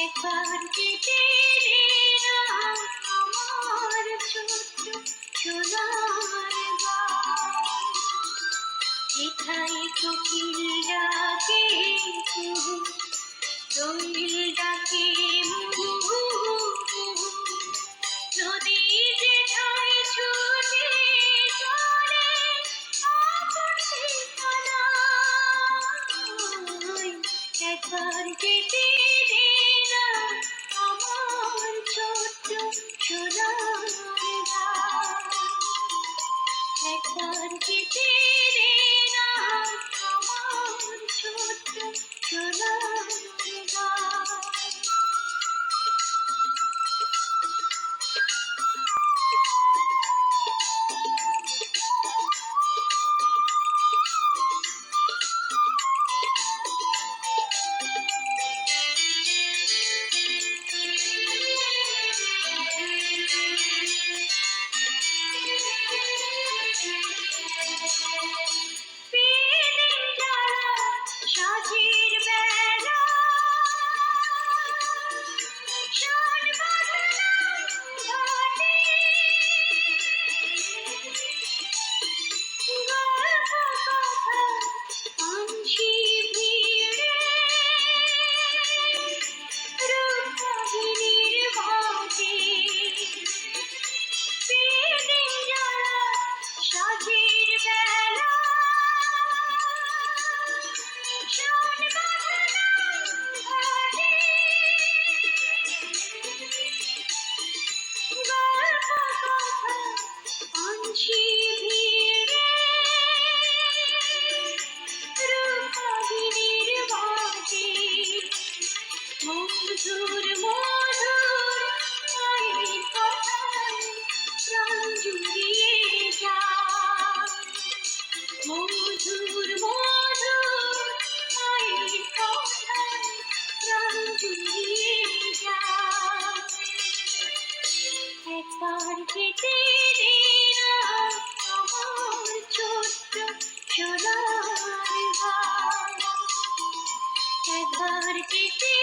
একবার যেতে দে না আমার ছোট্ট সোনার গাঁও। যেথায় কোকিল ডাকে কুহু, দোয়েল ডাকে মুহু মুহু, নদী যেথায় ছুটে চলে আপন ঠিকানায়। একবার যেতে দে না আমার ছোট্ট সোনার গাঁও। একবার যেতে দে না আমার ছোট্ট সোনার গাঁও। বিদিন জ্বালা সাঁঝের বেলা, শান বাঁধলাম ঘাটে। গল্প কথা আনছি ভিড়ে, রূপবাহিনীর ঘাটে। বিদিন জ্বালা সাঁঝের বেলা, শান বাঁধলাম ঘাটে। গল্প কথা আনছি ভিড়ে, রূপবাহিনীর ঘাটে। মধুর মধুর মায়ের কথায় প্রাণ জুড়িয়ে যায়। মধুর মধুর মায়ের কথায় প্রাণ জুড়িয়ে যায়। একবার যেতে দে না আমার ছোট্ট সোনার গাঁও। একবার যেতে